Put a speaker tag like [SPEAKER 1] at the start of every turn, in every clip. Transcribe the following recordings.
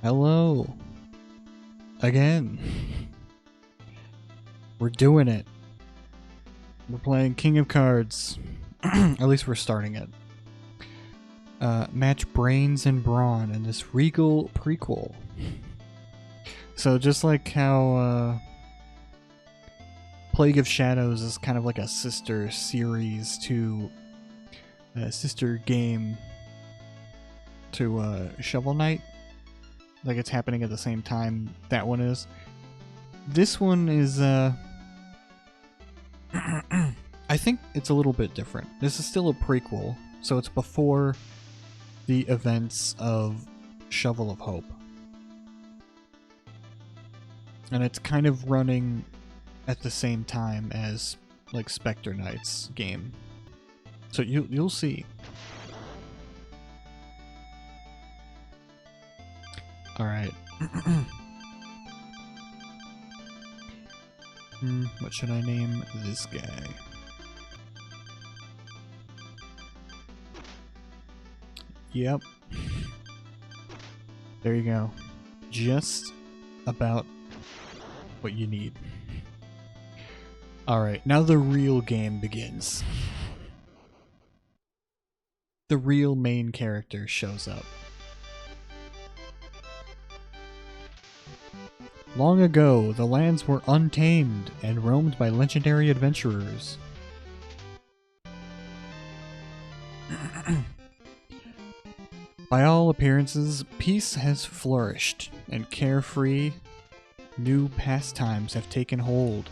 [SPEAKER 1] Hello. Again. We're doing it. We're playing King of Cards. At least we're starting it. Match brains and brawn in this regal prequel. So just like how Plague of Shadows is kind of like a sister series to a sister game to Shovel Knight. Like it's happening at the same time that one is. This one is I think it's a little bit different. This is still a prequel, so it's before the events of Shovel of Hope. And it's kind of running at the same time as like Spectre Knight's game. So you'll see. Alright. What should I name this guy? Yep. There you go. Just about what you need. Alright, now the real game begins. The real main character shows up. Long ago, the lands were untamed and roamed by legendary adventurers. By all appearances, peace has flourished, and carefree, new pastimes have taken hold.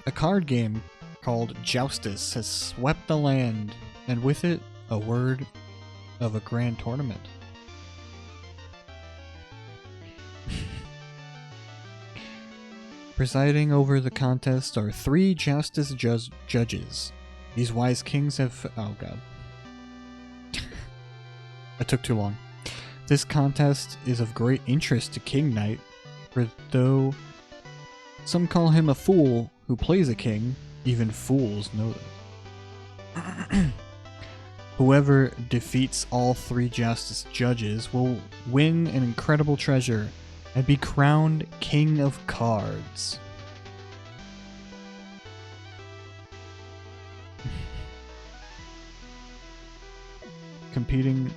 [SPEAKER 1] A card game called Joustus has swept the land, and with it, a word of a grand tournament. Presiding over the contest are 3 Joustus judges. These wise kings have... oh god. I took too long. This contest is of great interest to King Knight, for though some call him a fool who plays a king, even fools know that. Whoever defeats all 3 Joustus judges will win an incredible treasure and be crowned King of Cards. Competing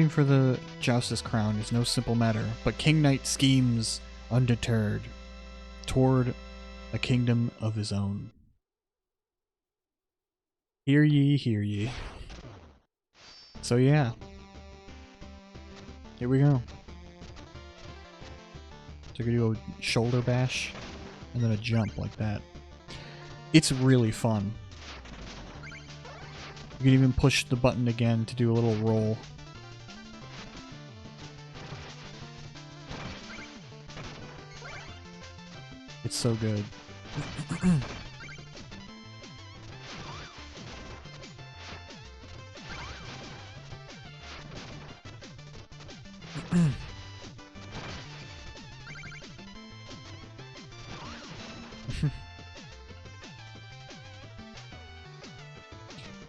[SPEAKER 1] for the Joustus crown is no simple matter, but King Knight schemes undeterred toward a kingdom of his own. Hear ye, hear ye. So yeah. Here we go. So you're gonna do a shoulder bash, and then a jump like that. It's really fun. You can even push the button again to do a little roll. It's so good.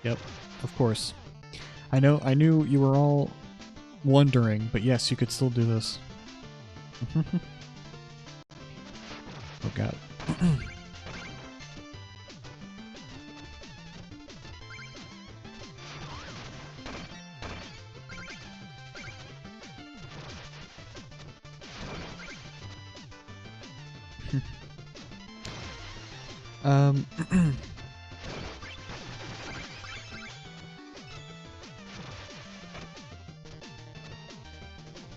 [SPEAKER 1] Yep, of course. I knew you were all wondering, but yes, you could still do this. Oh god.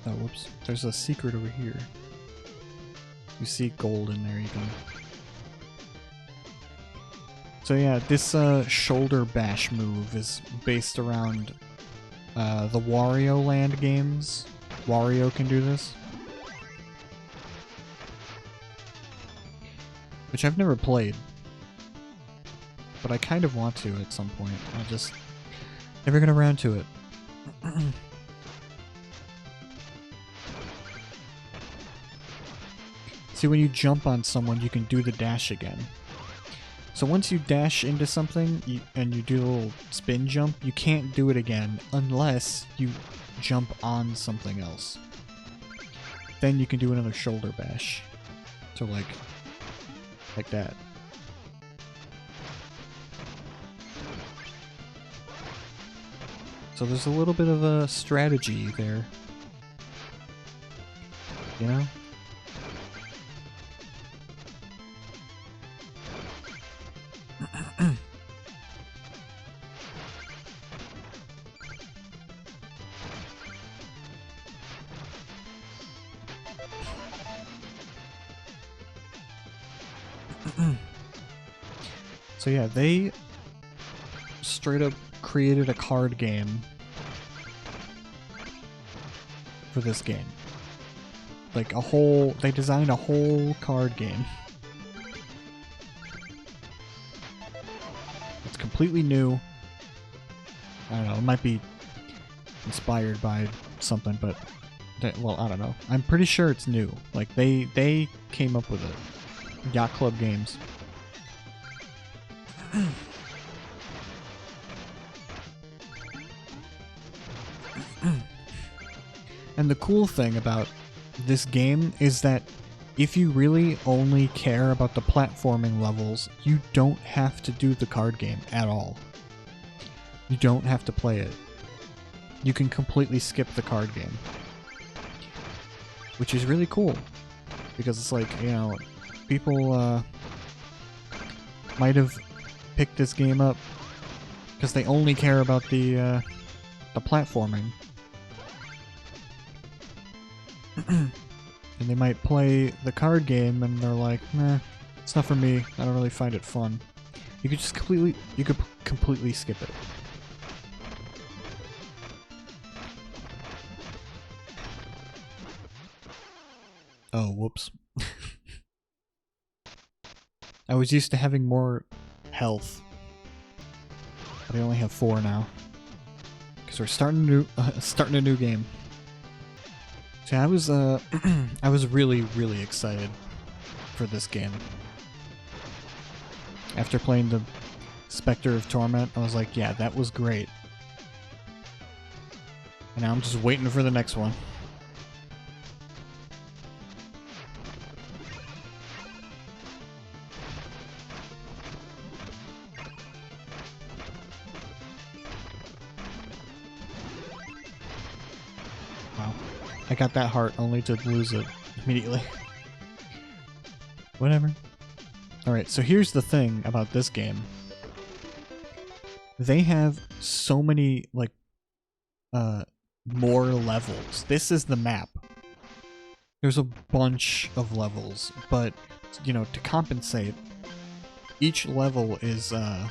[SPEAKER 1] Oh, whoops. There's a secret over here. You see gold in there, you can... So yeah, this shoulder bash move is based around the Wario Land games. Wario can do this. Which I've never played. But I kind of want to at some point. I just never get around to it. See, when you jump on someone, you can do the dash again. So once you dash into something and you do a little spin jump, you can't do it again unless you jump on something else. Then you can do another shoulder bash. So like that. So there's a little bit of a strategy there. You know? So yeah, they straight up created a card game for this game. Like they designed a whole card game. It's completely new. I don't know, it might be inspired by something, but well, I don't know. I'm pretty sure it's new. Like they came up with it. Yacht Club Games. And the cool thing about this game is that if you really only care about the platforming levels, you don't have to do the card game at all. You don't have to play it. You can completely skip the card game. Which is really cool. Because it's like, you know, people might have picked this game up because they only care about the platforming. And they might play the card game and they're like, nah, it's not for me. I don't really find it fun. You could just completely skip it. Oh, whoops. I was used to having more health, but I only have 4 now. Because we're starting a new game. So I was I was really, really excited for this game. After playing the Spectre of Torment, I was like, yeah, that was great. And now I'm just waiting for the next one. Wow. I got that heart only to lose it immediately. Whatever. Alright, so here's the thing about this game. They have so many, like, more levels. This is the map. There's a bunch of levels, but, you know, to compensate, each level is, a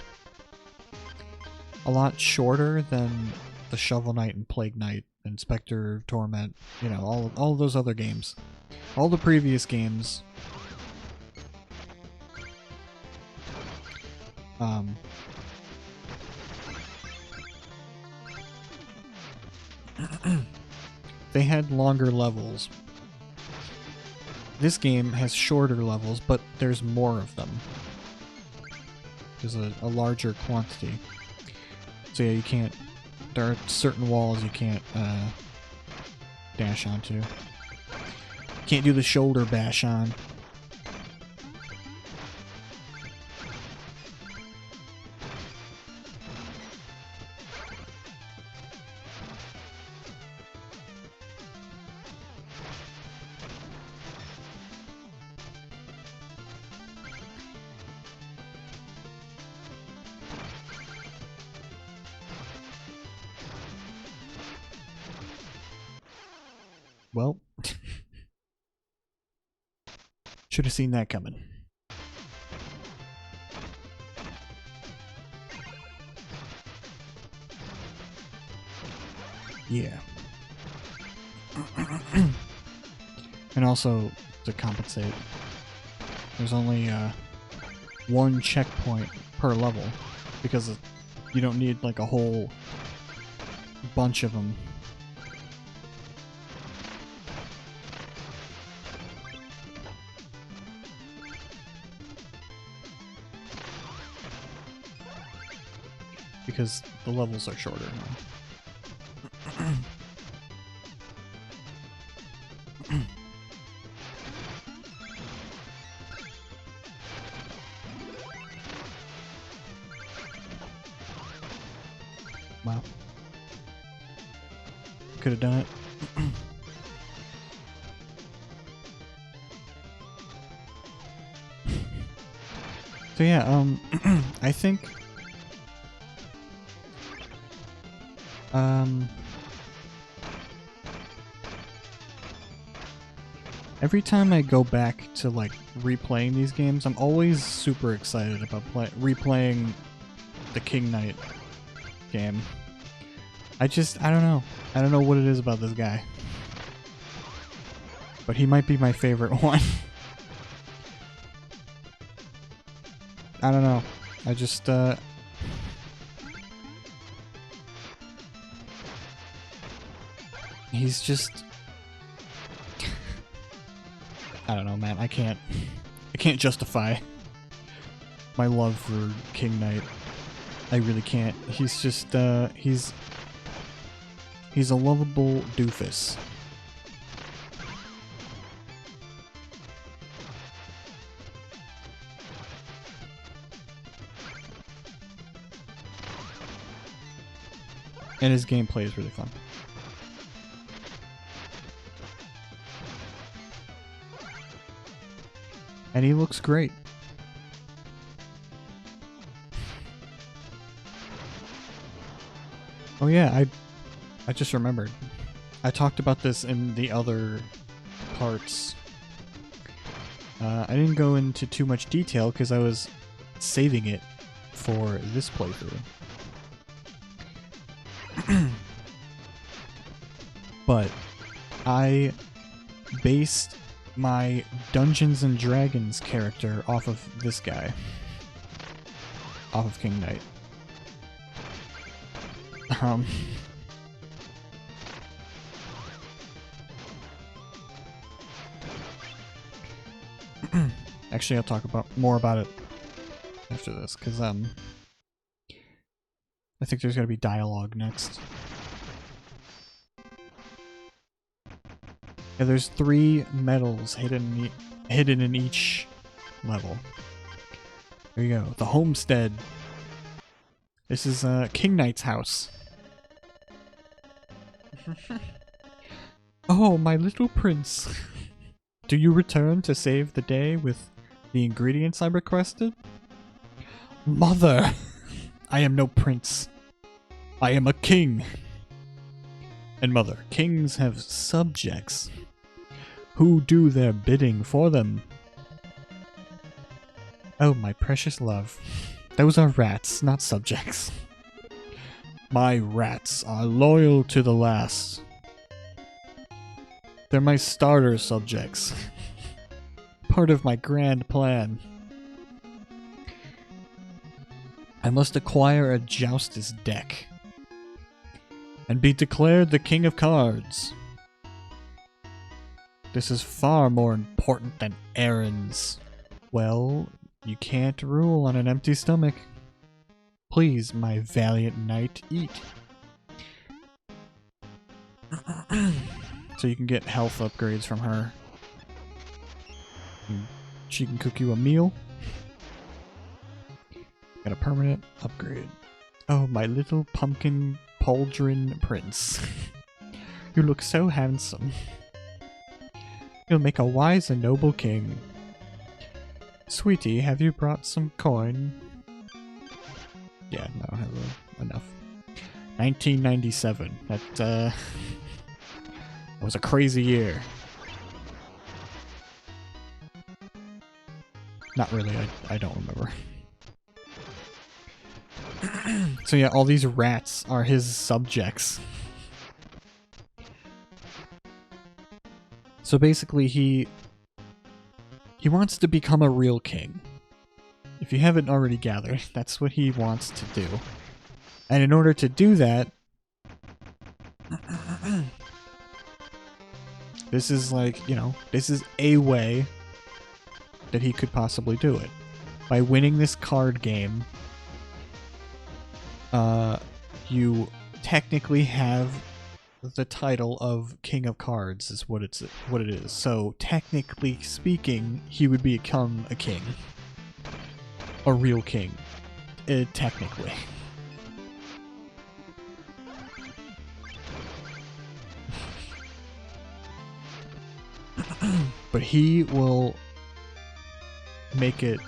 [SPEAKER 1] lot shorter than the Shovel Knight and Plague Knight and Spectre of Torment, you know, all those other games. All the previous games, they had longer levels. This game has shorter levels, but there's more of them. There's a larger quantity. So yeah, you can't... There are certain walls you can't dash onto. Can't do the shoulder bash on. Well, should have seen that coming. Yeah. And also, to compensate, there's only one checkpoint per level, because you don't need like a whole bunch of them. Because the levels are shorter now. Wow. Could have done it. So yeah, I think every time I go back to like replaying these games, I'm always super excited about replaying the King Knight game. I don't know. I don't know what it is about this guy. But he might be my favorite one. I don't know. I just, he's just... I don't know, man. I can't justify my love for King Knight. I really can't. He's just, he's a lovable doofus. And his gameplay is really fun. And he looks great. Oh yeah, I just remembered. I talked about this in the other parts. I didn't go into too much detail because I was saving it for this playthrough. But I based my Dungeons and Dragons character off of this guy. Off of King Knight. Actually, I'll talk more about it after this, because I think there's gonna be dialogue next. Yeah, there's 3 medals hidden in each level. There you go. The homestead. This is King Knight's house. Oh, my little prince. Do you return to save the day with the ingredients I requested? Mother! I am no prince. I am a king. And mother, kings have subjects who do their bidding for them. Oh, my precious love. Those are rats, not subjects. My rats are loyal to the last. They're my starter subjects. Part of my grand plan. I must acquire a Joustus deck and be declared the King of Cards. This is far more important than errands. Well, you can't rule on an empty stomach. Please, my valiant knight, eat. So you can get health upgrades from her. She can cook you a meal. Got a permanent upgrade. Oh, my little pumpkin pauldron prince. You look so handsome. You'll make a wise and noble king. Sweetie, have you brought some coin? Yeah, no, I have enough. 1997. That was a crazy year. Not really, I don't remember. So yeah, all these rats are his subjects. So basically he wants to become a real king. If you haven't already gathered, that's what he wants to do. And in order to do that, this is like, you know, this is a way that he could possibly do it. By winning this card game, you technically have the title of King of Cards is what it is. So technically speaking, he would become a king, a real king, technically. But he will make it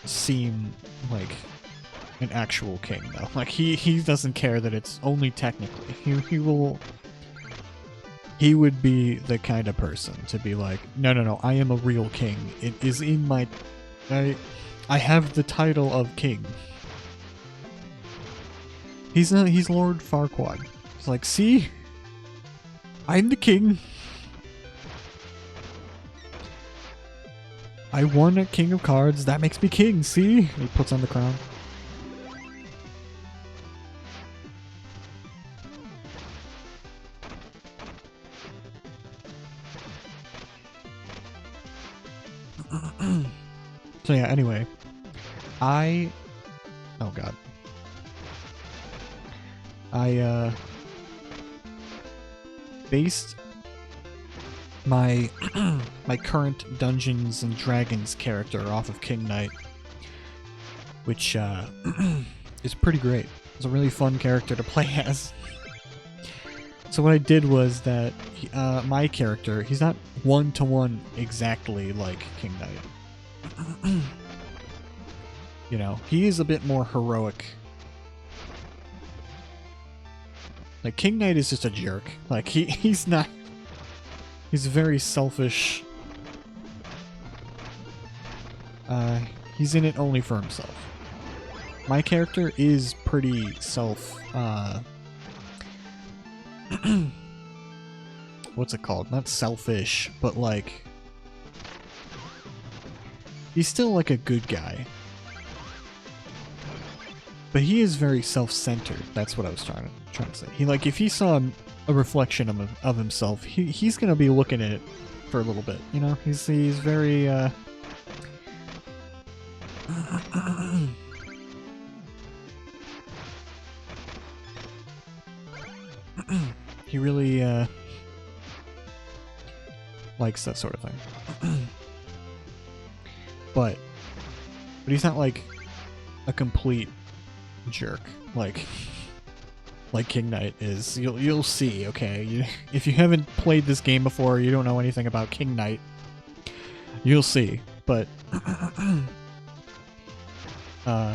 [SPEAKER 1] seem like an actual king, though. Like, he doesn't care that it's only technically. He would be the kind of person to be like, no, I am a real king. It is in my... I have the title of king. He's Lord Farquaad. He's like, see? I'm the king. I won a King of Cards. That makes me king, see? He puts on the crown. So yeah, anyway. Oh god. I based my my current Dungeons and Dragons character off of King Knight, which is pretty great. It's a really fun character to play as. So what I did was that my character, he's not one-to-one exactly like King Knight. You know, he is a bit more heroic. Like, King Knight is just a jerk. Like, he's not... He's very selfish. He's in it only for himself. My character is pretty what's it called? Not selfish, but like... He's still like a good guy. But he is very self-centered. That's what I was trying to say. He, like, if he saw a reflection of himself, he's gonna be looking at it for a little bit, you know? He's very he really likes that sort of thing. But he's not like a complete jerk like King Knight is. You'll see, okay? If you haven't played this game before, you don't know anything about King Knight, you'll see. But so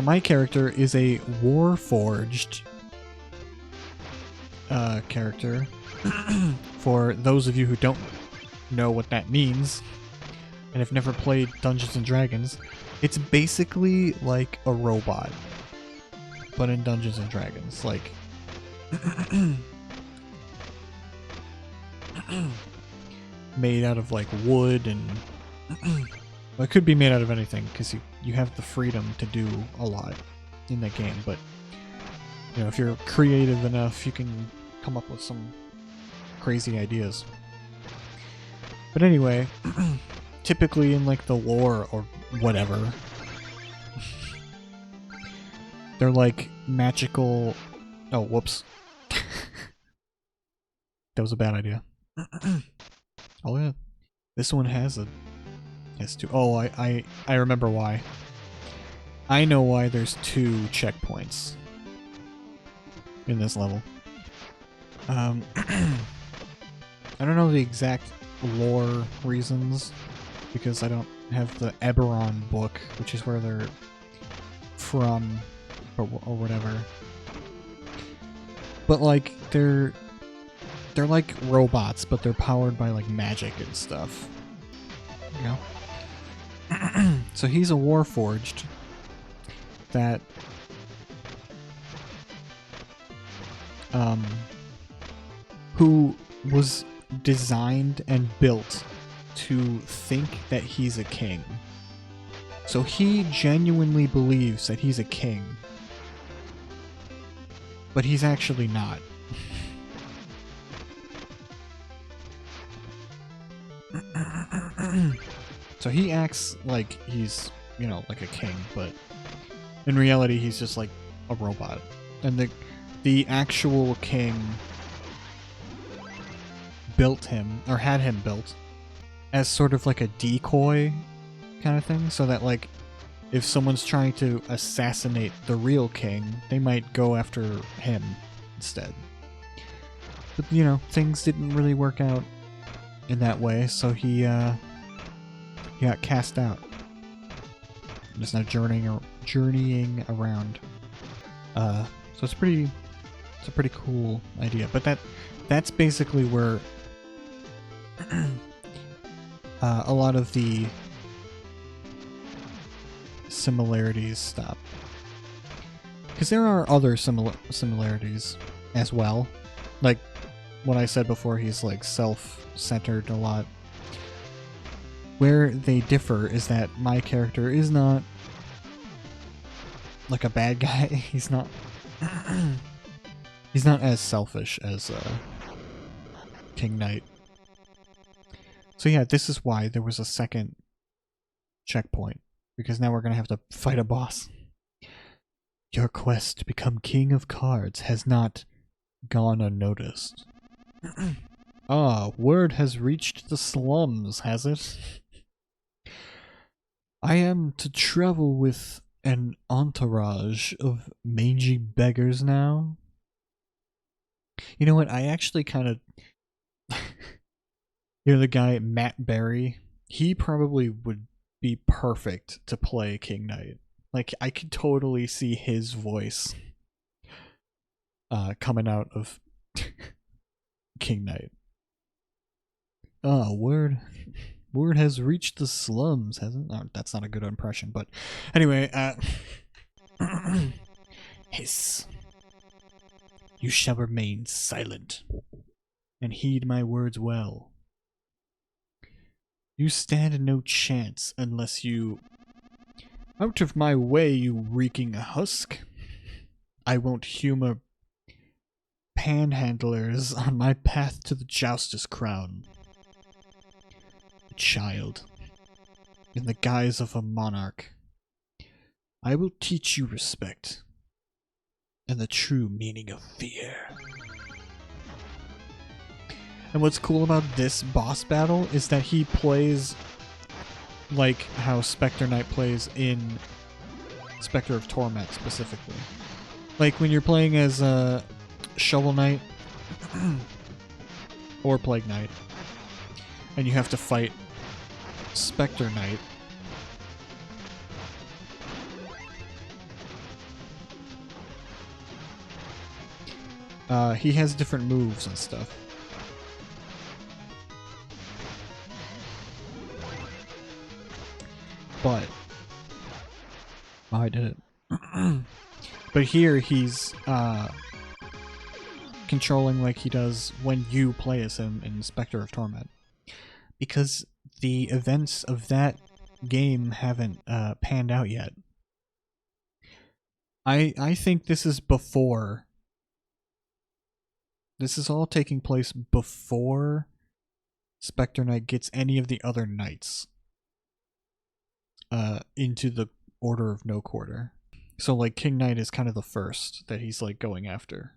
[SPEAKER 1] my character is a Warforged character. For those of you who don't know what that means and have never played Dungeons and Dragons, it's basically like a robot, but in Dungeons and Dragons. Like, made out of like wood and well, it could be made out of anything because you have the freedom to do a lot in that game. But you know, if you're creative enough, you can come up with some crazy ideas. But anyway, typically in like the lore or whatever, they're like magical... Oh, whoops. That was a bad idea. Oh yeah. This one has two. Oh, I remember why. I know why there's 2 checkpoints in this level. I don't know the exact lore reasons, because I don't have the Eberron book, which is where they're from, or whatever. But like, they're like robots, but they're powered by like magic and stuff. You know? So he's a Warforged that who was designed and built to think that he's a king. So he genuinely believes that he's a king, but he's actually not. So he acts like he's, you know, like a king, but in reality he's just like a robot. And the actual king built him, or had him built, as sort of like a decoy kind of thing, so that like if someone's trying to assassinate the real king, they might go after him instead. But you know, things didn't really work out in that way, so he got cast out. Just now journeying around. So it's a pretty cool idea. But that's basically where a lot of the similarities stop. Because there are other similarities as well. Like what I said before, he's like self-centered a lot. Where they differ is that my character is not like a bad guy. He's not he's not as selfish as King Knight. So yeah, this is why there was a second checkpoint, because now we're gonna have to fight a boss. Your quest to become King of Cards has not gone unnoticed. Ah, word has reached the slums, has it? I am to travel with an entourage of mangy beggars now. You know what? I actually kind of... You know the guy, Matt Berry? He probably would be perfect to play King Knight. Like, I could totally see his voice coming out of King Knight. Oh, word has reached the slums, hasn't? Oh, that's not a good impression, but anyway, hiss. You shall remain silent, and heed my words well. You stand no chance unless you... Out of my way, you reeking husk. I won't humor panhandlers on my path to the Joustus crown. Child, in the guise of a monarch, I will teach you respect and the true meaning of fear. And what's cool about this boss battle is that he plays like how Spectre Knight plays in Spectre of Torment specifically. Like when you're playing as Shovel Knight or Plague Knight, and you have to fight Spectre Knight. He has different moves and stuff. But oh, I did it. But here he's controlling like he does when you play as him in Spectre of Torment. Because the events of that game haven't panned out yet. I think this is before. This is all taking place before Spectre Knight gets any of the other knights into the Order of No Quarter. So like King Knight is kind of the first that he's like going after.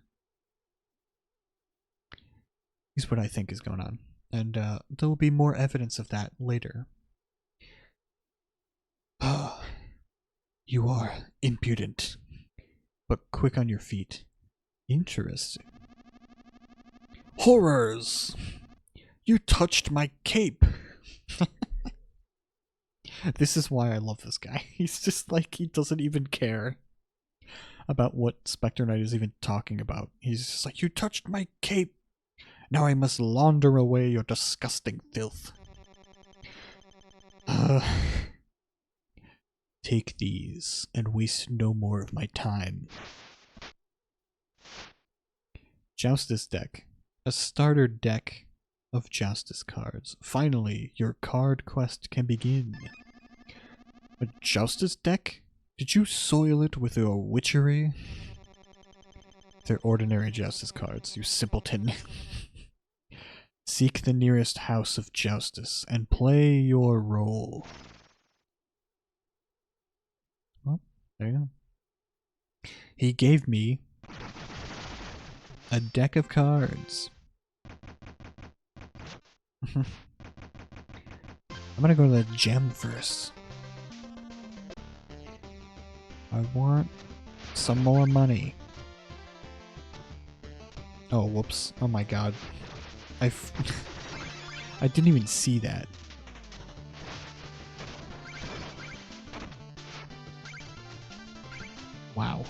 [SPEAKER 1] Is what I think is going on. And there will be more evidence of that later. You are impudent, but quick on your feet. Interesting. Horrors! You touched my cape! This is why I love this guy. He's just like, he doesn't even care about what Spectre Knight is even talking about. He's just like, you touched my cape! Now I must launder away your disgusting filth. Take these, and waste no more of my time. Joustus deck. A starter deck of Joustus cards. Finally, your card quest can begin. A Joustus deck? Did you soil it with your witchery? They're ordinary Joustus cards, you simpleton. Seek the nearest house of Joustus and play your role. Well, there you go. He gave me A deck of cards. I'm gonna go to the gem first. I want some more money. Oh, whoops. Oh my god. I didn't even see that. Wow.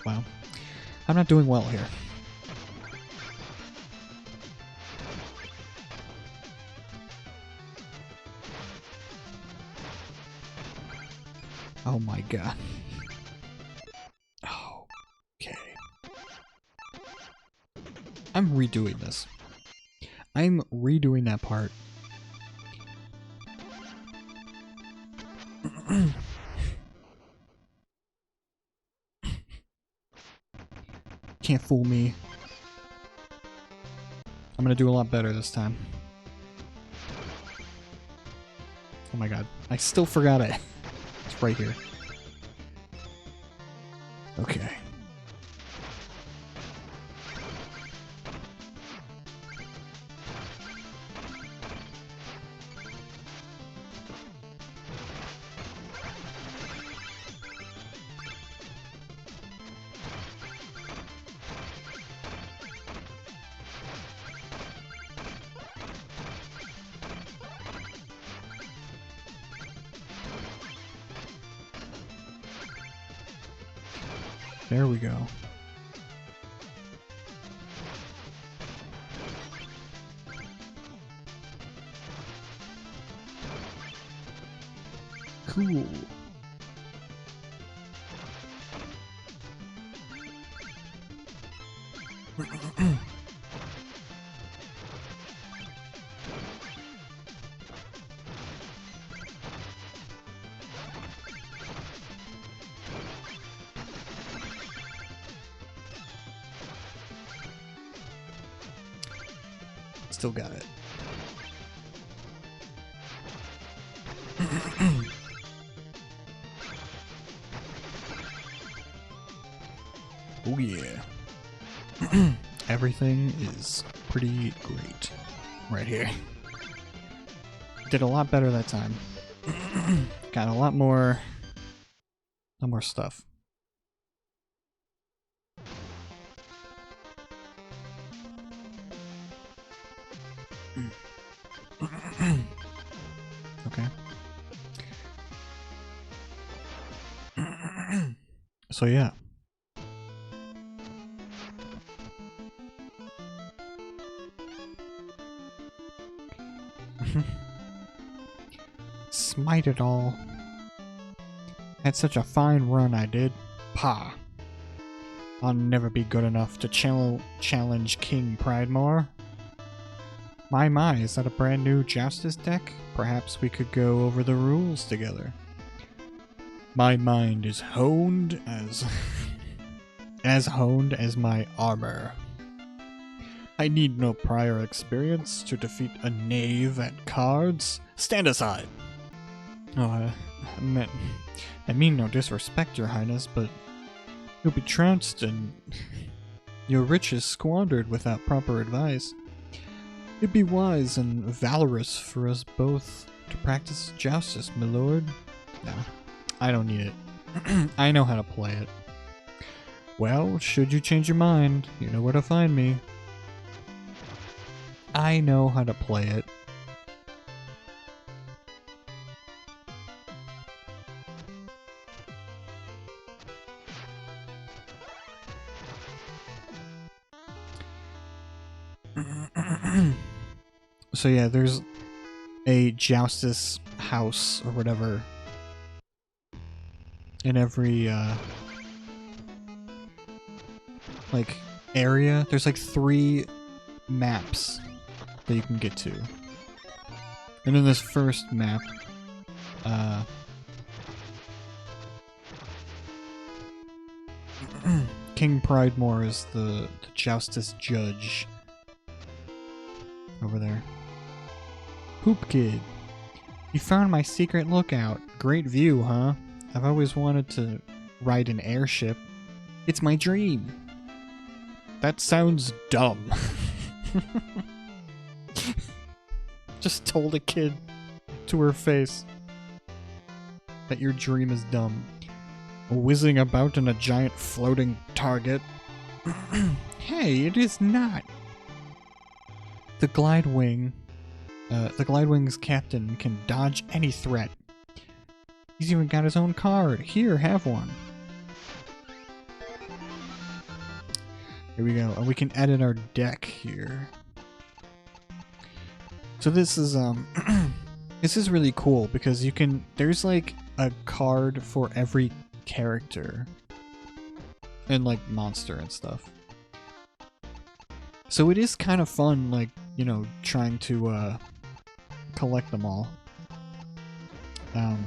[SPEAKER 1] Wow. I'm not doing well here. Oh my god. Oh, okay. I'm redoing this. I'm redoing that part. Can't fool me. I'm gonna do a lot better this time. Oh my god. I still forgot it. It's right here. Okay. There we go. Cool. Still got it. Oh yeah. Everything is pretty great right here. Did a lot better that time. Got a lot more stuff. Okay. So yeah. Smite it all. Had such a fine run I did. Pah. I'll never be good enough to challenge King Pridemore. My, is that a brand new Joustus deck? Perhaps we could go over the rules together. My mind is honed as as honed as my armor. I need no prior experience to defeat a knave at cards. Stand aside! Oh, I mean no disrespect, Your Highness, but you'll be trounced and your riches squandered without proper advice. It'd be wise and valorous for us both to practice joustus, my lord. No, I don't need it. I know how to play it. Well, should you change your mind, you know where to find me. I know how to play it. So yeah, there's a Joustus house or whatever in every like area. There's like 3 maps that you can get to. And in this first map, King Pridemore is the Joustus judge. Over there. Poop Kid. You found my secret lookout. Great view, huh? I've always wanted to ride an airship. It's my dream. That sounds dumb. Just told a kid to her face that your dream is dumb. Whizzing about in a giant floating target. Hey, it is not. The Glidewing's captain can dodge any threat. He's even got his own card. Here, have one. Here we go. And we can edit our deck here. So this is this is really cool because you can there's like a card for every character and like monster and stuff. So it is kind of fun, like, you know, trying to collect them all. And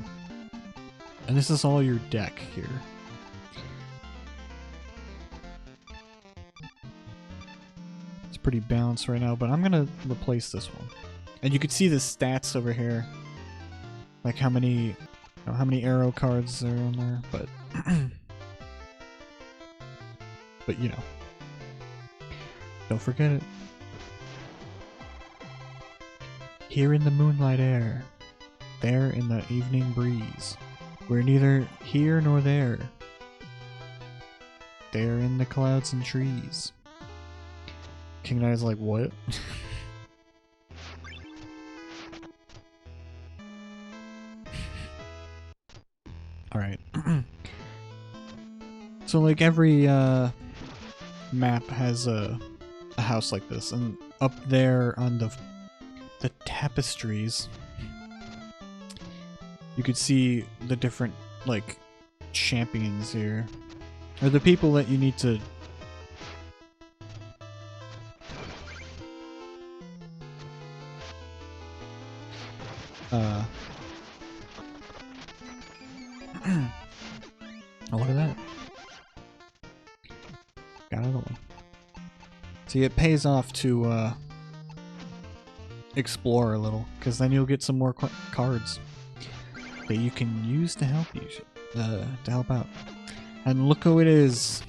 [SPEAKER 1] this is all your deck here. It's pretty balanced right now, but I'm gonna replace this one. And you can see the stats over here, like how many arrow cards are on there, but but you know, don't forget it. Here in the moonlight air, there in the evening breeze, we're neither here nor there. There in the clouds and trees. King Knight's like, what? Alright. So like every map has a house like this, and up there on the tapestries you could see the different like champions here, or the people that you need to oh, look at that. Got another one. See, it pays off to explore a little, because then you'll get some more cards that you can use to help you, to help out. And look who it is.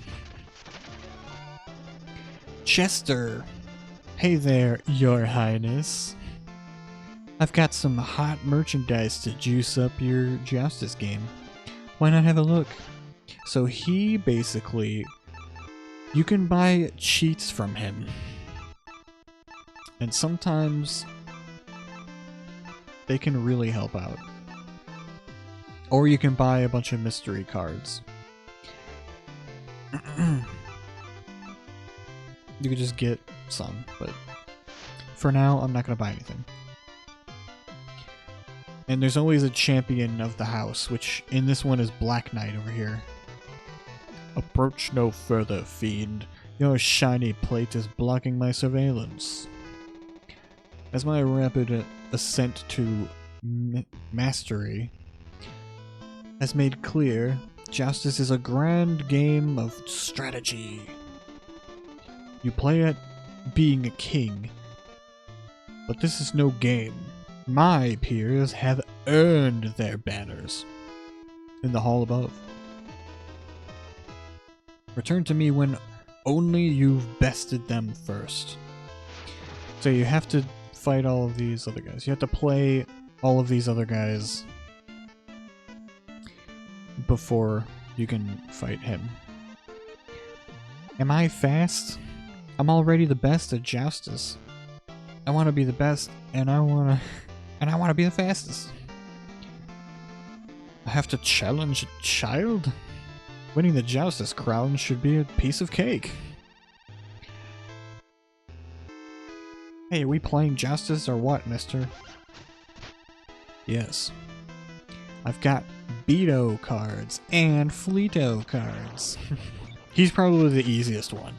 [SPEAKER 1] Chester. Hey there, Your Highness. I've got some hot merchandise to juice up your Joustus game. Why not have a look? So he basically, you can buy cheats from him. And sometimes they can really help out. Or you can buy a bunch of mystery cards. You could just get some, but for now, I'm not going to buy anything. And there's always a champion of the house, which in this one is Black Knight over here. Approach no further, fiend. Your shiny plate is blocking my surveillance. As my rapid ascent to mastery has made clear, Joustus is a grand game of strategy. You play at being a king, but this is no game. My peers have earned their banners in the hall above. Return to me when only you've bested them first. So you have to fight all of these other guys. You have to play all of these other guys before you can fight him. Am I fast? I'm already the best at Joustus. I want to be the best, and I want to be the fastest. I have to challenge a child? Winning the Joustus crown should be a piece of cake. Hey, are we playing Joustus or what, mister? Yes. I've got Beto cards and Fleeto cards. He's probably the easiest one.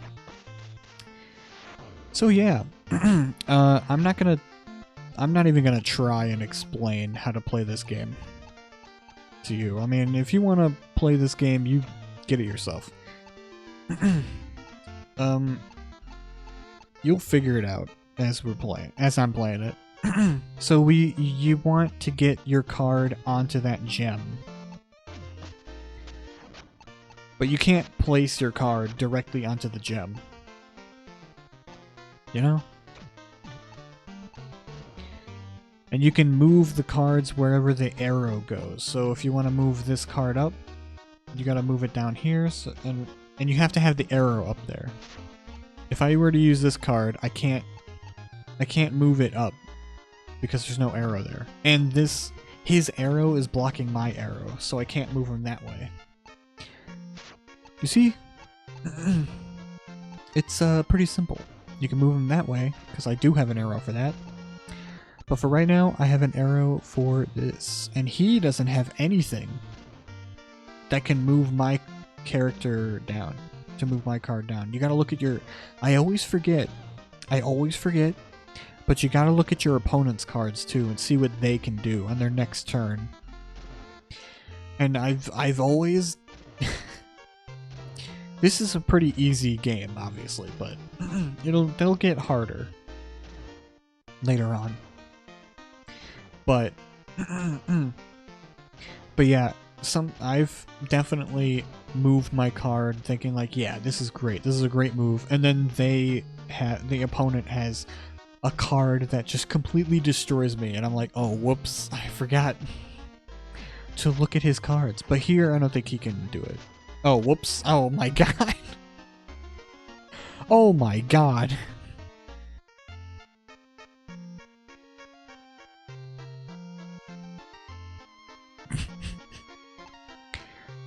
[SPEAKER 1] So yeah, I'm not even gonna try and explain how to play this game to you. I mean, if you want to play this game, you get it yourself. You'll figure it out as I'm playing it. So you want to get your card onto that gem. But you can't place your card directly onto the gem. You know? And you can move the cards wherever the arrow goes. So if you want to move this card up, you gotta move it down here, and you have to have the arrow up there. If I were to use this card, I can't move it up because there's no arrow there. And his arrow is blocking my arrow, so I can't move him that way. You see? It's pretty simple. You can move him that way, because I do have an arrow for that. But for right now, I have an arrow for this. And he doesn't have anything that can move my character down, to move my card down. You gotta look at your... I always forget, but you gotta look at your opponent's cards too and see what they can do on their next turn. And I've always... This is a pretty easy game, obviously, but they'll get harder later on. But yeah, I've definitely moved my card thinking like, yeah, this is great. This is a great move. And then the opponent has a card that just completely destroys me, and I'm like, oh, whoops, I forgot to look at his cards. But here, I don't think he can do it. Oh, whoops. Oh my god. Oh my god.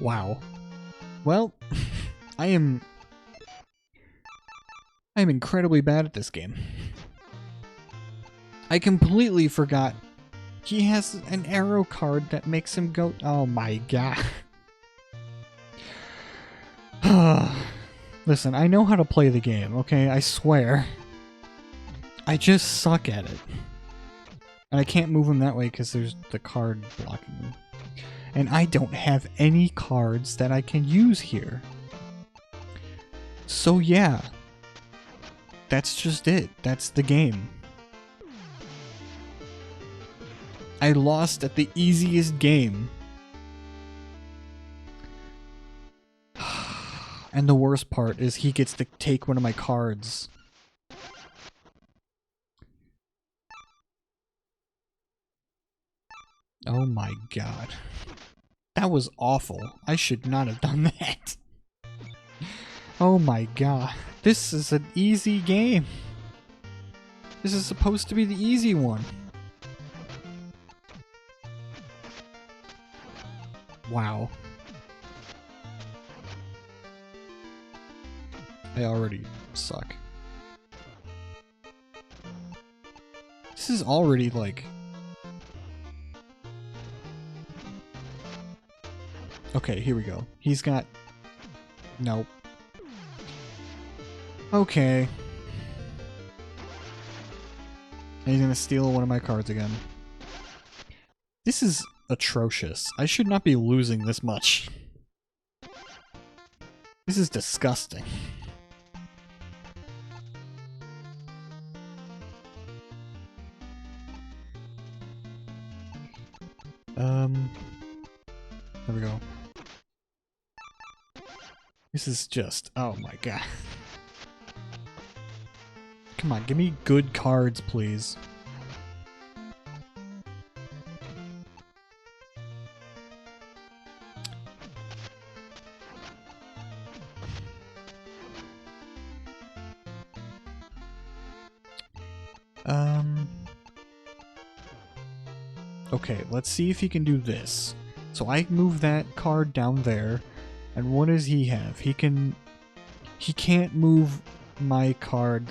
[SPEAKER 1] Wow. Well, I am incredibly bad at this game. I completely forgot he has an arrow card that makes him go... Oh my god. Listen, I know how to play the game, okay? I swear. I just suck at it. And I can't move him that way because there's the card blocking him. And I don't have any cards that I can use here. So yeah. That's just it. That's the game. I lost at the easiest game. And the worst part is he gets to take one of my cards. Oh my god. That was awful. I should not have done that. Oh my god. This is an easy game. This is supposed to be the easy one. Wow. I already suck. This is already like... Okay, here we go. He's got... Nope. Okay. And he's gonna steal one of my cards again. This is atrocious. I should not be losing this much. This is disgusting. There we go. This is just... Oh my god. Come on, give me good cards, please. Okay, let's see if he can do this. So I move that card down there, and what does he have? He can't move my card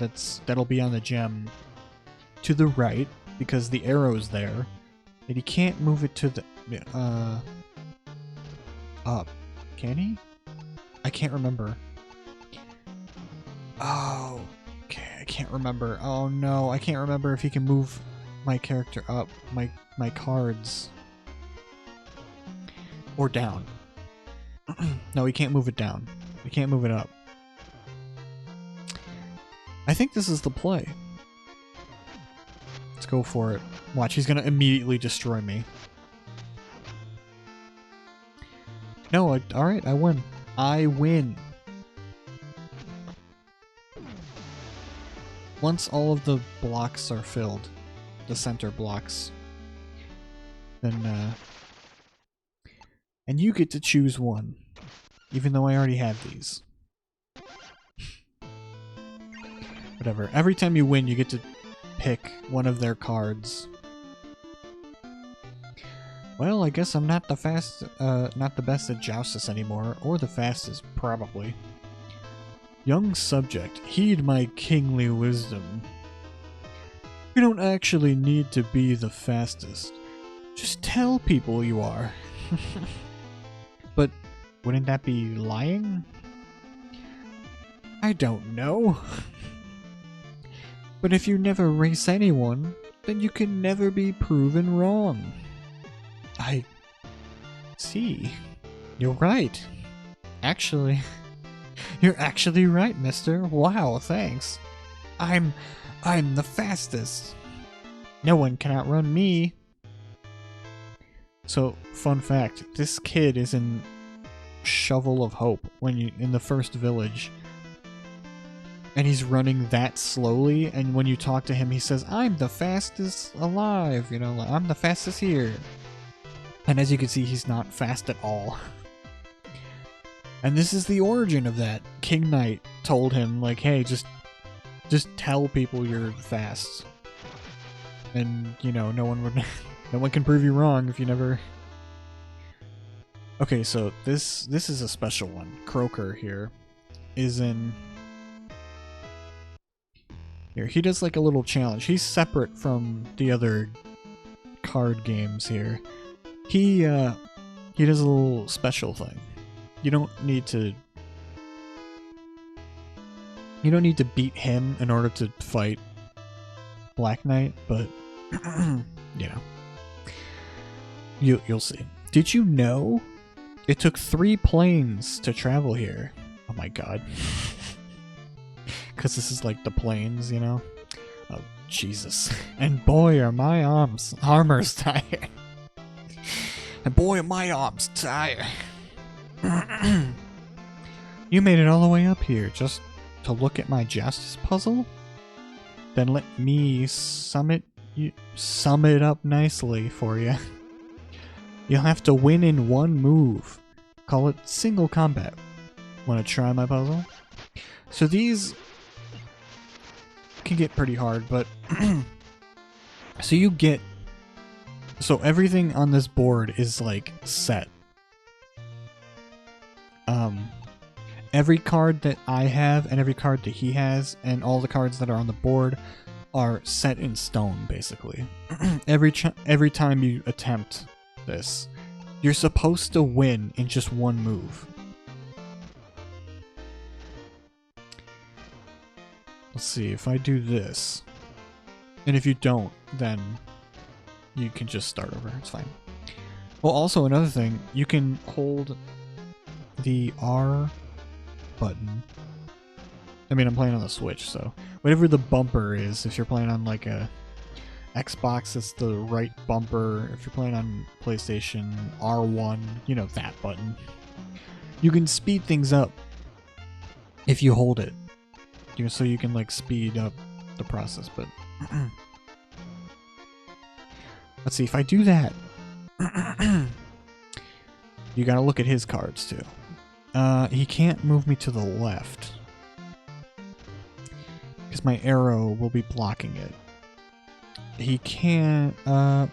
[SPEAKER 1] that'll be on the gem to the right because the arrow's there, and he can't move it to the up. Can he? I can't remember. Oh, okay, I can't remember. Oh no, I can't remember if he can move my character up, my cards, or down. No, he can't move it down. He can't move it up. I think this is the play. Let's go for it. Watch, he's gonna immediately destroy me. No, alright, I win. I win. Once all of the blocks are filled, the center blocks, then, and you get to choose one, even though I already have these. Whatever. Every time you win, you get to pick one of their cards. Well, I guess I'm not the best at Joustus anymore, or the fastest, probably. Young subject, heed my kingly wisdom. You don't actually need to be the fastest. Just tell people you are. But wouldn't that be lying? I don't know. But if you never race anyone, then you can never be proven wrong. I see. You're right. Actually, you're actually right, mister. Wow, thanks. I'm the fastest. No one can outrun me. So, fun fact, this kid is in Shovel of Hope in the first village. And he's running that slowly, and when you talk to him, he says, I'm the fastest alive, you know, like, I'm the fastest here. And as you can see, he's not fast at all. And this is the origin of that. King Knight told him, like, hey, just tell people you're fast. And, you know, no one can prove you wrong if you never... Okay, so this is a special one. Croker here is in... Here, he does like a little challenge. He's separate from the other card games here. He does a little special thing. You don't need to beat him in order to fight Black Knight, but you know. You'll see. Did you know it took 3 planes to travel here? Oh my god. Because this is like the plains, you know? Oh, Jesus. And boy, are my armors tired. And boy, are my arms tired. You made it all the way up here just to look at my justice puzzle? Then let me sum it up nicely for you. You'll have to win in one move. Call it single combat. Want to try my puzzle? So these can get pretty hard, but so everything on this board is like set. Every card that I have and every card that he has and all the cards that are on the board are set in stone, basically. Every time you attempt this, you're supposed to win in just one move. Let's see, if I do this, and if you don't, then you can just start over, it's fine. Well, also another thing, you can hold the R button. I mean, I'm playing on the Switch, so whatever the bumper is, if you're playing on like a Xbox, it's the right bumper. If you're playing on PlayStation, R1, you know, that button. You can speed things up if you hold it. So you can like speed up the process, but let's see if I do that. You gotta look at his cards too. He can't move me to the left because my arrow will be blocking it. He can't I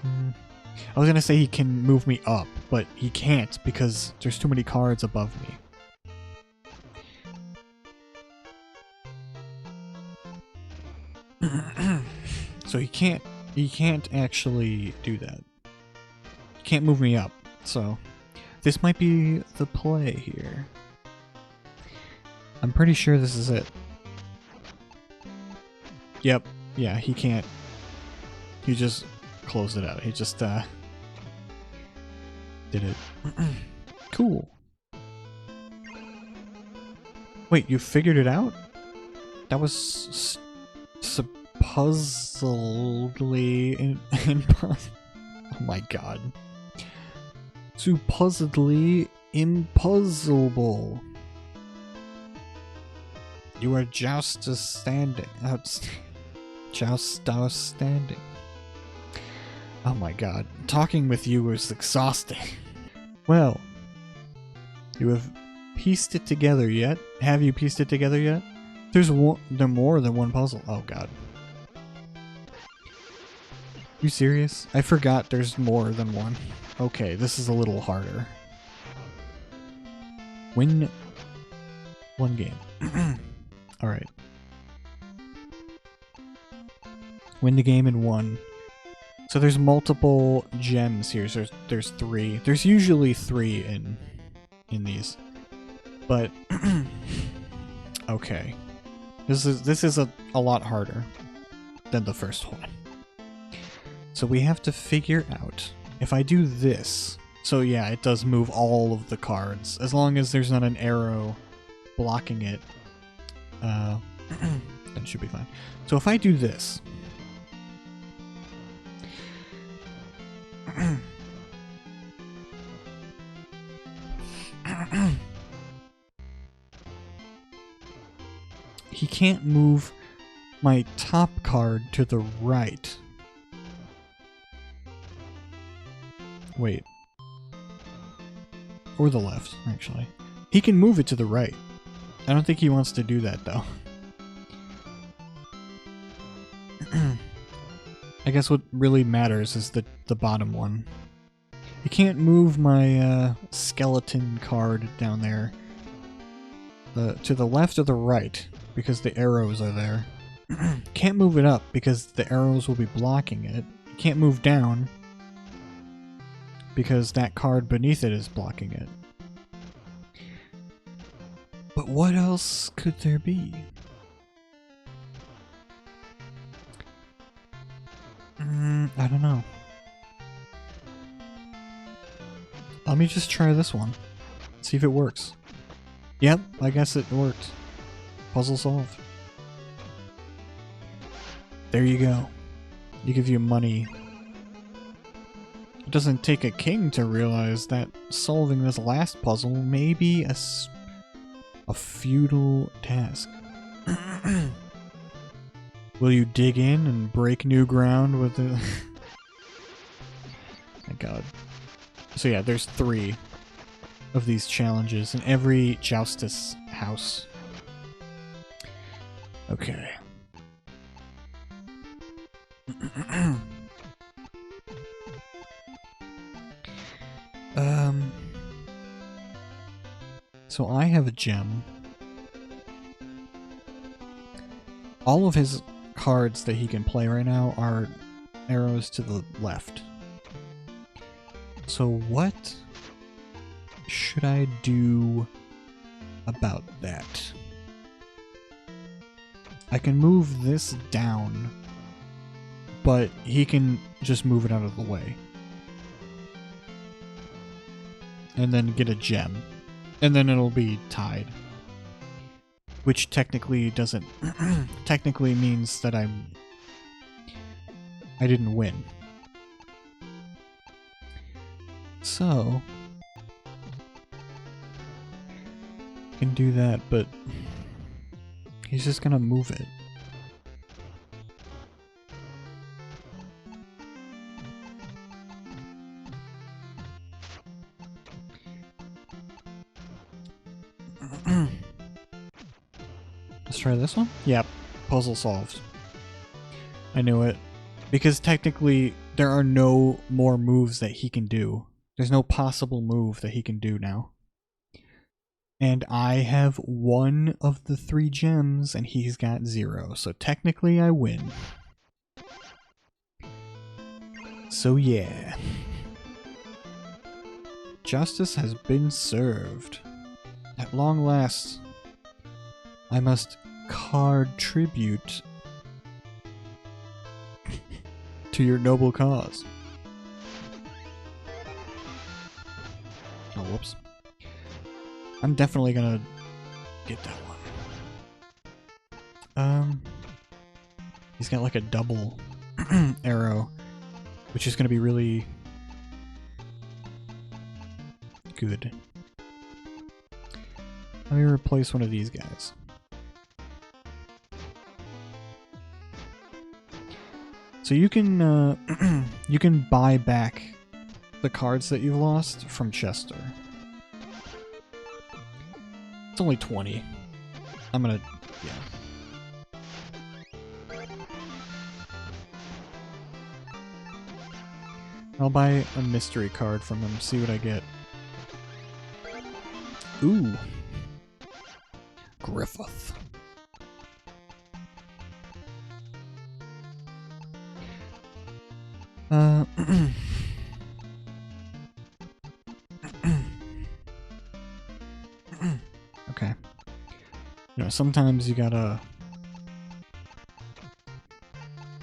[SPEAKER 1] was gonna say he can move me up, but he can't because there's too many cards above me. So he can't actually do that. He can't move me up. So this might be the play here. I'm pretty sure this is it. Yep. Yeah, he can't. He just closed it out. He just did it. Cool. Wait, you figured it out? That was oh my god. Supposedly impossible. You are just standing. Just standing. Oh my god. Talking with you is exhausting. Well, you have pieced it together yet? Have you pieced it together yet? There's more than one puzzle. Oh god. You serious? I forgot there's more than one. Okay, this is a little harder. Win one game. Alright. Win the game in one. So there's multiple gems here. So there's 3. There's usually 3 in these. But okay. This is a lot harder than the first one. So we have to figure out if I do this. So yeah, it does move all of the cards as long as there's not an arrow blocking it. That should be fine. So if I do this, he can't move my top card to the right. Wait. Or the left, actually. He can move it to the right. I don't think he wants to do that, though. I guess what really matters is the bottom one. You can't move my skeleton card down there to the left or the right because the arrows are there. Can't move it up because the arrows will be blocking it. You can't move down because that card beneath it is blocking it. But what else could there be? I don't know. Let me just try this one. See if it works. Yep, I guess it worked. Puzzle solved. There you go. You give you money. It doesn't take a king to realize that solving this last puzzle may be a futile task. Will you dig in and break new ground with it? My god. So yeah, there's 3 of these challenges in every Joustus house. Okay. So I have a gem. All of his cards that he can play right now are arrows to the left. So what should I do about that? I can move this down, but he can just move it out of the way. And then get a gem. And then it'll be tied. Which technically doesn't... technically means that I didn't win. So... can do that, but... he's just gonna move it. Let's try this one? Yep. Puzzle solved. I knew it. Because technically, there are no more moves that he can do. There's no possible move that he can do now. And I have 1 of the 3 gems, and he's got 0. So technically, I win. So yeah. Justice has been served. At long last, I must card tribute to your noble cause. Oh, whoops. I'm definitely gonna get that one. He's got like a double arrow, which is going to be really good. Let me replace one of these guys. So you can you can buy back the cards that you've lost from Chester. It's only 20. I'm gonna, yeah. I'll buy a mystery card from him, see what I get. Ooh. Griffith. Okay. You know, sometimes you gotta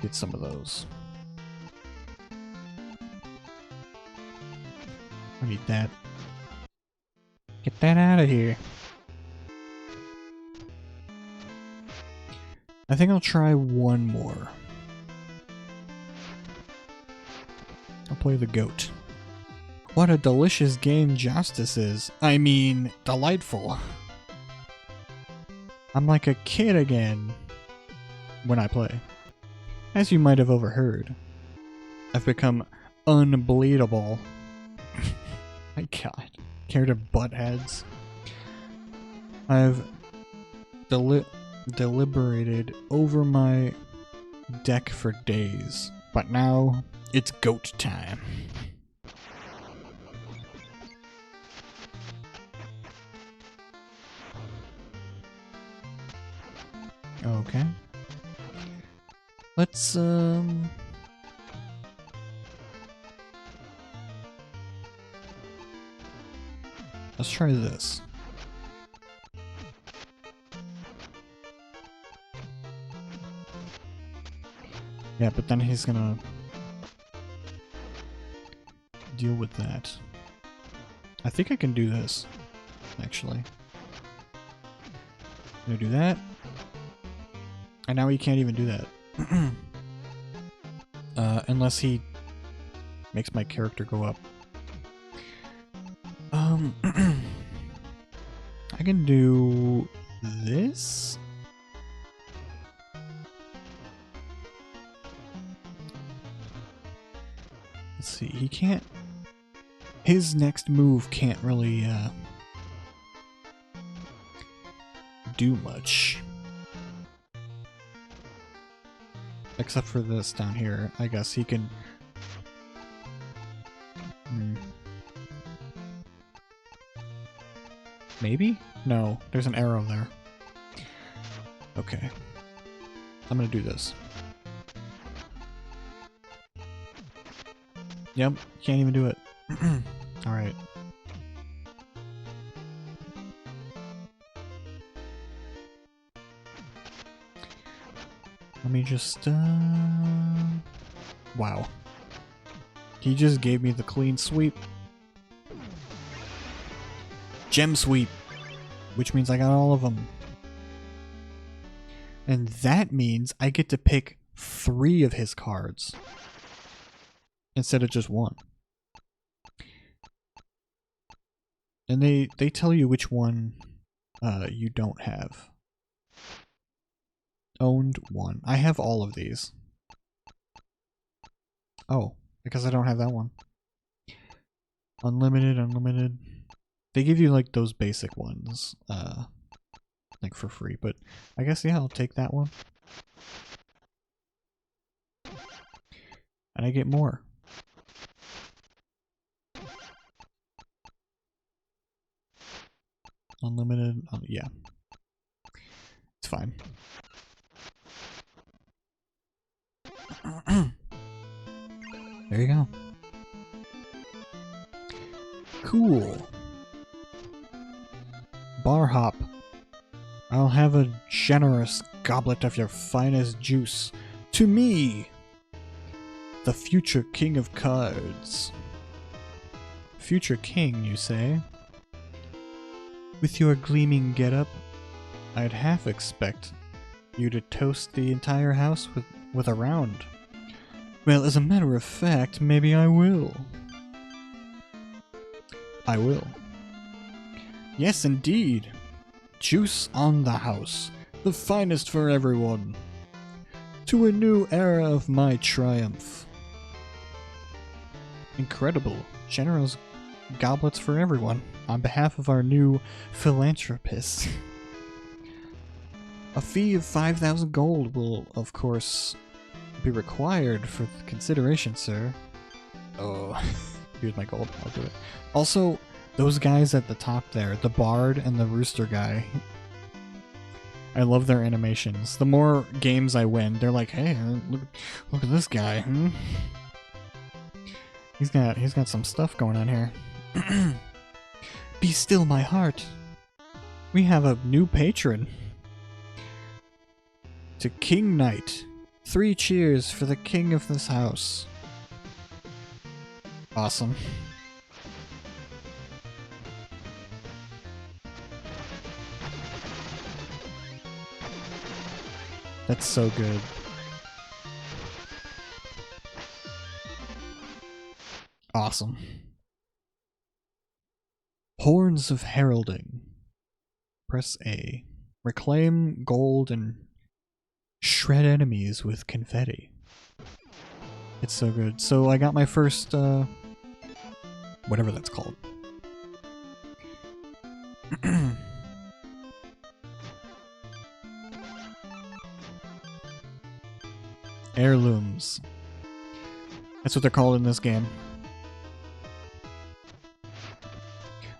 [SPEAKER 1] get some of those. I need that. Get that out of here. I think I'll try one more. I'll play the goat. What a delicious game Justice is. I mean, delightful. I'm like a kid again when I play. As you might have overheard, I've become unbleedable. My god. Care to butt heads? I've deliberated over my deck for days, but now it's goat time. Okay. Let's try this. Yeah, but then he's gonna deal with that. I think I can do this, actually. I'm gonna do that. And now he can't even do that. Unless he makes my character go up. I can do this. Let's see, he can't... His next move can't really, do much. Except for this down here. I guess he can... Maybe? No, there's an arrow there. Okay. I'm gonna do this. Yep, can't even do it. Alright. Let me just, wow. He just gave me the clean sweep. Gem sweep. Which means I got all of them. And that means I get to pick 3 of his cards. Instead of just 1. And they tell you which one you don't have. Owned 1. I have all of these. Oh, because I don't have that one. Unlimited, unlimited. They give you like those basic ones, like for free, but I guess, yeah, I'll take that one. And I get more. Unlimited, yeah. It's fine. There you go. Cool. Bar hop. I'll have a generous goblet of your finest juice. To me, the future king of cards. Future king, you say? With your gleaming getup, I'd half expect you to toast the entire house with with a round. Well, as a matter of fact, maybe I will. I will. Yes, indeed. Juice on the house. The finest for everyone. To a new era of my triumph. Incredible. Generous goblets for everyone. On behalf of our new philanthropist. A fee of 5,000 gold will, of course, be required for consideration, sir. Oh, here's my gold. I'll do it. Also, those guys at the top there, the bard and the rooster guy, I love their animations. The more games I win, they're like, hey, look at this guy. Hmm? He's got some stuff going on here. Be still, my heart. We have a new patron. To King Knight. 3 cheers for the king of this house. Awesome. That's so good. Awesome. Horns of Heralding. Press A. Reclaim gold and shred enemies with confetti. It's so good. So I got my first, whatever that's called. Heirlooms. That's what they're called in this game.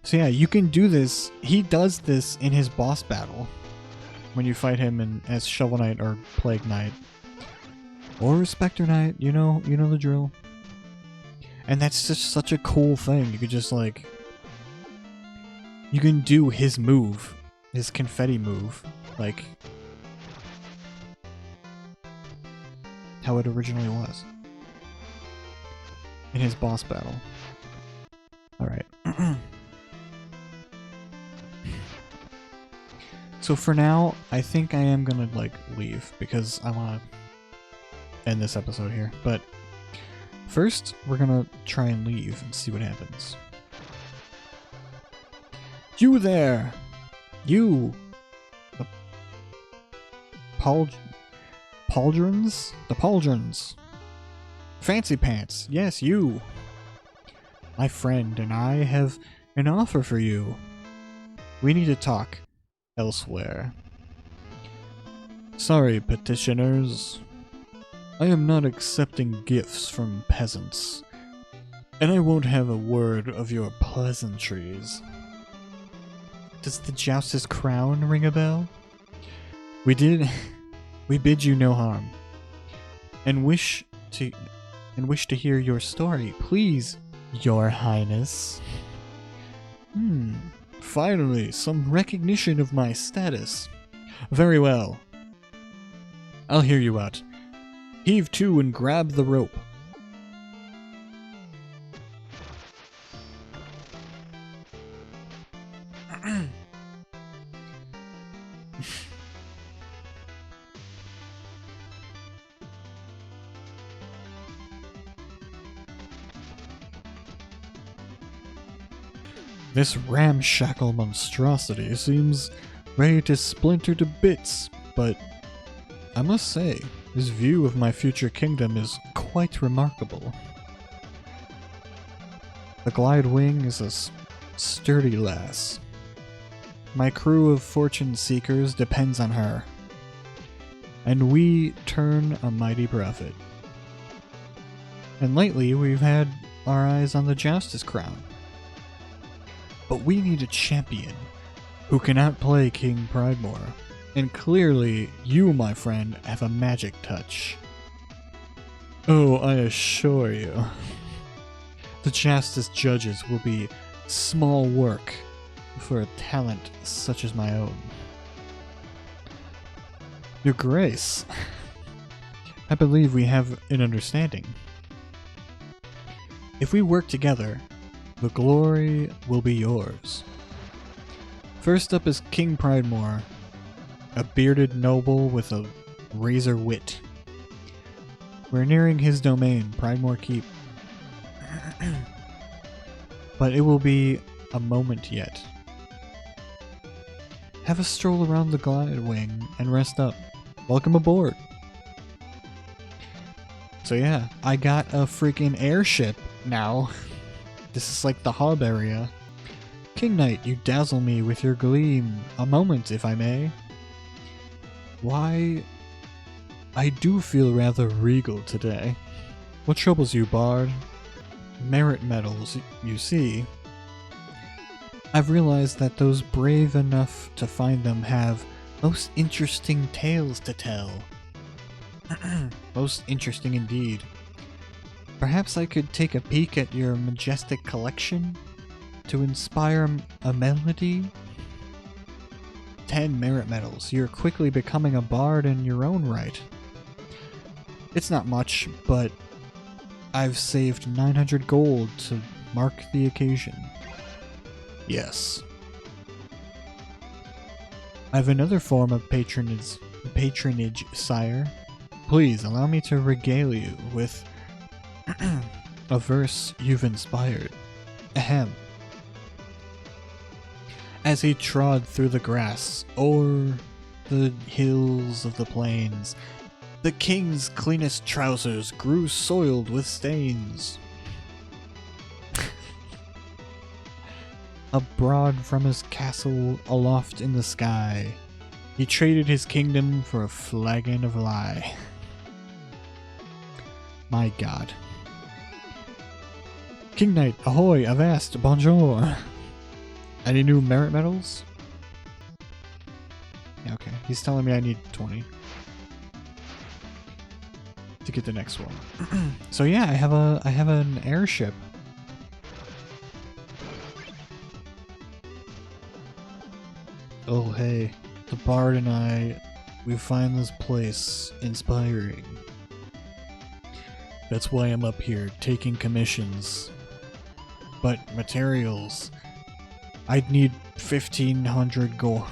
[SPEAKER 1] So yeah, you can do this. He does this in his boss battle. When you fight him as Shovel Knight or Plague Knight. Or Spectre Knight, you know the drill. And that's just such a cool thing. You could just like... You can do his move. His confetti move. Like... how it originally was. In his boss battle. Alright. So for now, I think I am gonna, like, leave, because I wanna end this episode here. But first, we're gonna try and leave and see what happens. You there! You! The Pauldrons? The Pauldrons! Fancy Pants! Yes, you! My friend and I have an offer for you. We need to talk. Elsewhere. Sorry, petitioners. I am not accepting gifts from peasants, and I won't have a word of your pleasantries. Does the Joust's crown ring a bell? We bid you no harm, and wish to hear your story, please, your highness. Finally, some recognition of my status. Very well. I'll hear you out. Heave to and grab the rope. This ramshackle monstrosity seems ready to splinter to bits, but I must say, his view of my future kingdom is quite remarkable. The Glide Wing is a sturdy lass. My crew of fortune seekers depends on her, and we turn a mighty profit. And lately we've had our eyes on the Joust's crown. But we need a champion who can outplay King Pridemore, and clearly you, my friend, have a magic touch. Oh, I assure you, the Joust's judges will be small work for a talent such as my own. Your Grace, I believe we have an understanding. If we work together, the glory will be yours. First up is King Pridemore, a bearded noble with a razor wit. We're nearing his domain, Pridemore Keep. But it will be a moment yet. Have a stroll around the glide wing and rest up. Welcome aboard. So yeah, I got a freaking airship now. This is like the hub area. King Knight, you dazzle me with your gleam. A moment, if I may. Why, I do feel rather regal today. What troubles you, Bard? Merit medals, you see. I've realized that those brave enough to find them have most interesting tales to tell. Most interesting indeed. Perhaps I could take a peek at your majestic collection to inspire a melody? 10 merit medals. You're quickly becoming a bard in your own right. It's not much, but I've saved 900 gold to mark the occasion. Yes. I've another form of patronage, sire. Please allow me to regale you with a verse you've inspired. Ahem. As he trod through the grass, o'er the hills of the plains, the king's cleanest trousers grew soiled with stains. Abroad from his castle, aloft in the sky, he traded his kingdom for a flagon of lye. My god. King Knight, ahoy, avast, bonjour. Any new merit medals? Yeah, okay. He's telling me I need 20 to get the next one. So yeah, I have an airship. Oh hey, the Bard and I, we find this place inspiring. That's why I'm up here, taking commissions. But materials, I'd need 1,500 gold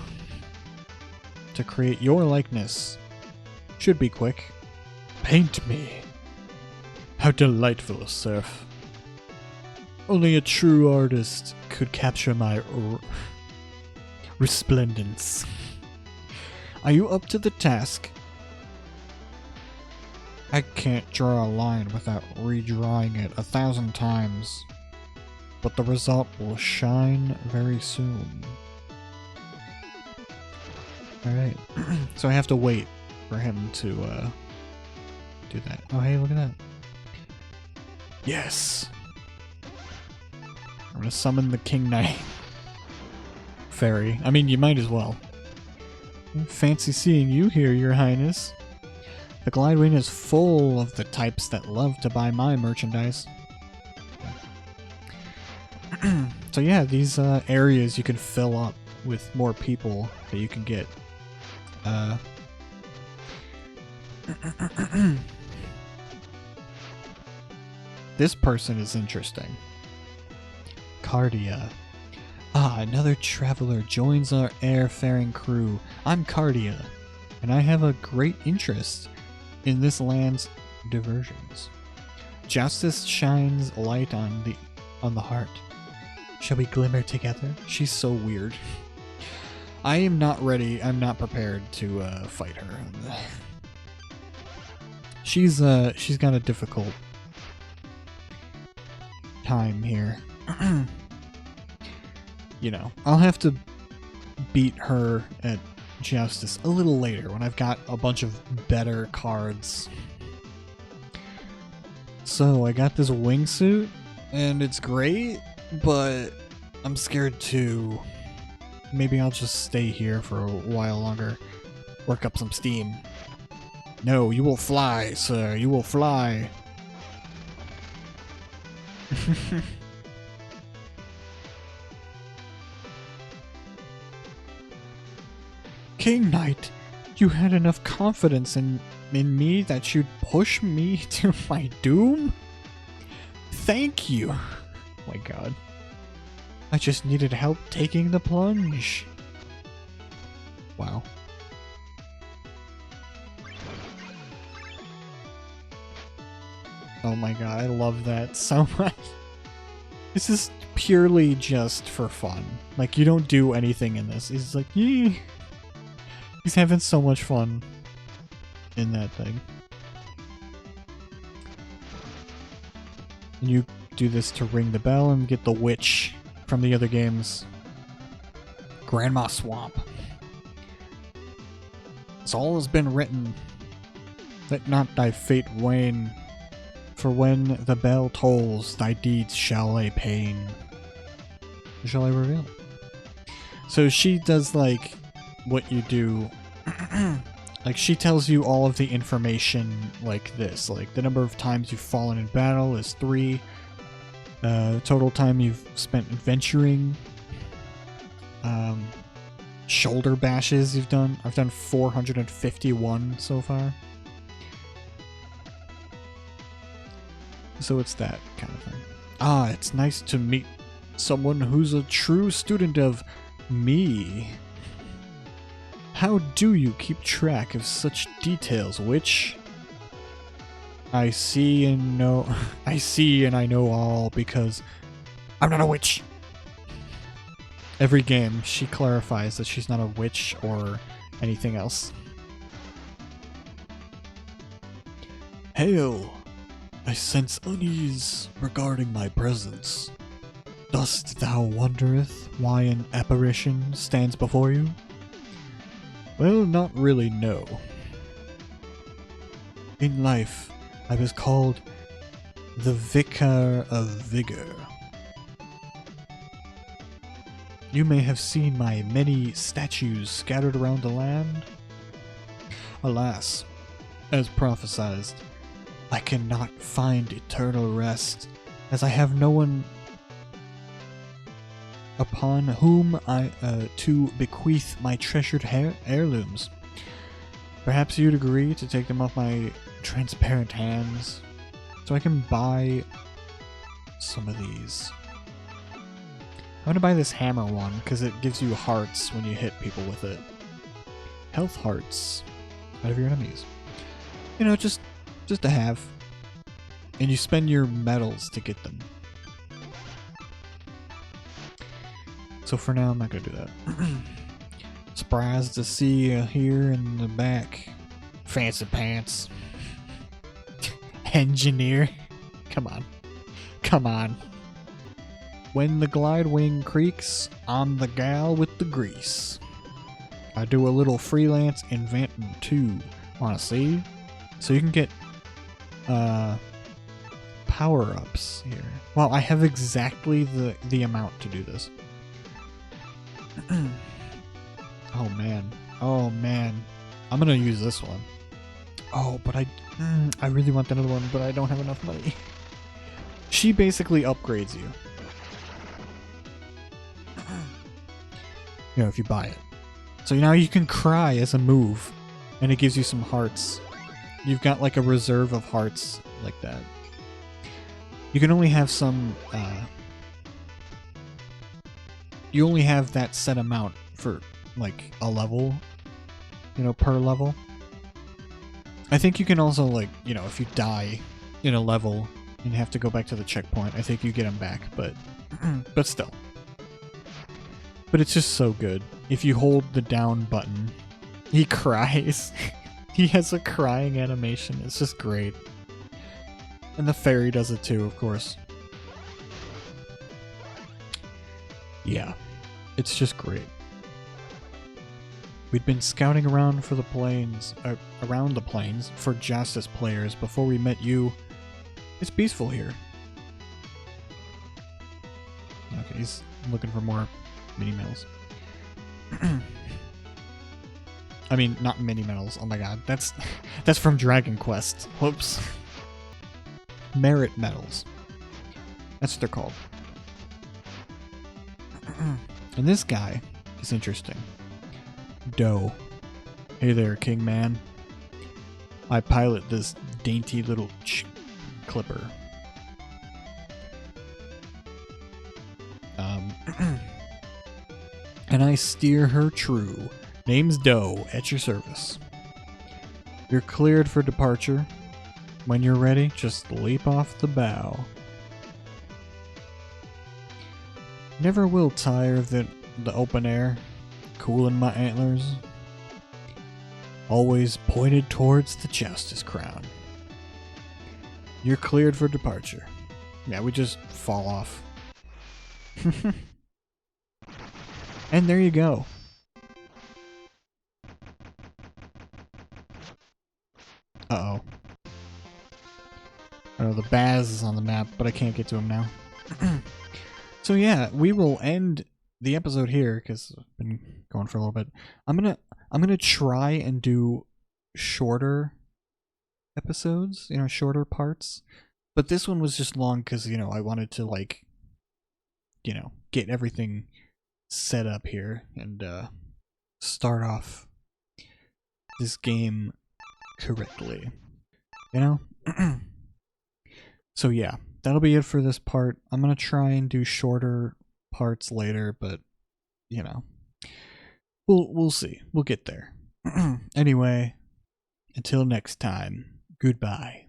[SPEAKER 1] to create your likeness. Should be quick. Paint me. How delightful, serf. Only a true artist could capture my resplendence. Are you up to the task? I can't draw a line without redrawing it 1,000 times, but the result will shine very soon. Alright, so I have to wait for him to do that. Oh hey, look at that. Yes! I'm gonna summon the King Knight. Fairy. I mean, you might as well. Fancy seeing you here, Your Highness. The Glidewing is full of the types that love to buy my merchandise. So yeah, these areas you can fill up with more people that you can get. This person is interesting. Cardia. Ah, another traveler joins our airfaring crew. I'm Cardia, and I have a great interest in this land's diversions. Justice shines light on the heart. Shall we glimmer together? She's so weird. I am not ready. I'm not prepared to fight her. She's got a difficult time here. You know, I'll have to beat her at Justice a little later when I've got a bunch of better cards. So I got this wingsuit and it's great, but I'm scared to. Maybe I'll just stay here for a while longer, work up some steam. No, you will fly, sir. You will fly. King Knight, you had enough confidence in me that you'd push me to my doom? Thank you. Oh my god. I just needed help taking the plunge. Wow. Oh my god, I love that so much. This is purely just for fun. Like, you don't do anything in this. He's like, yee. He's having so much fun in that thing. And you do this to ring the bell and get the witch from the other games. Grandma Swamp. It's all has been written. Let not thy fate wane. For when the bell tolls, thy deeds shall lay pain. Shall I reveal? So she does like what you do. Like, she tells you all of the information like this. Like, the number of times you've fallen in battle is 3. Total time you've spent adventuring. Shoulder bashes you've done. I've done 451 so far. So it's that kind of thing. Ah, it's nice to meet someone who's a true student of me. How do you keep track of such details, witch? I see and know I know all because I'm not a witch. Every game she clarifies that she's not a witch or anything else. Hail! I sense unease regarding my presence. Dost thou wondereth why an apparition stands before you? Well, not really, no. In life, I was called the Vicar of Vigor. You may have seen my many statues scattered around the land. Alas, as prophesied, I cannot find eternal rest, as I have no one upon whom to bequeath my treasured heirlooms. Perhaps you'd agree to take them off my transparent hands, so I can buy some of these. I'm gonna buy this hammer one, because it gives you hearts when you hit people with it. Health hearts out of your enemies. You know, just to have. And you spend your medals to get them. So for now, I'm not gonna do that. Surprised to see you here in the back. Fancy pants. Engineer. Come on. Come on. When the glide wing creaks, I'm the gal with the grease. I do a little freelance inventing too. Wanna see? So you can get power-ups here. Well, I have exactly the amount to do this. Oh man. Oh man. I'm gonna use this one. Oh, but I really want that other one, but I don't have enough money. She basically upgrades you. You know, if you buy it. So now you can cry as a move, and it gives you some hearts. You've got like a reserve of hearts like that. You can only have some, you only have that set amount for like a level, you know, per level. I think you can also, like, you know, if you die in a level and have to go back to the checkpoint, I think you get them back, but still. But it's just so good. If you hold the down button, he cries. He has a crying animation. It's just great. And the fairy does it too, of course. Yeah. It's just great. We'd been scouting around for the plains, for Justice players before we met you. It's peaceful here. Okay, he's looking for more mini medals. I mean, not mini medals. Oh my god, that's from Dragon Quest. Whoops. Merit medals. That's what they're called. And this guy is interesting. Doe. Hey there, King Man. I pilot this dainty little clipper. And I steer her true. Name's Doe, at your service. You're cleared for departure. When you're ready, just leap off the bow. Never will tire of the open air, cooling my antlers. Always pointed towards the Justice Crown. You're cleared for departure. Yeah, we just fall off. And there you go. Uh-oh. Oh, the Baz is on the map, but I can't get to him now. So yeah, we will end the episode here because I've been going for a little bit. I'm gonna try and do shorter episodes, shorter parts. But this one was just long because, I wanted to get everything set up here and start off this game correctly. So yeah, that'll be it for this part. I'm gonna try and do shorter parts later, but we'll see. We'll get there. Anyway, until next time, goodbye.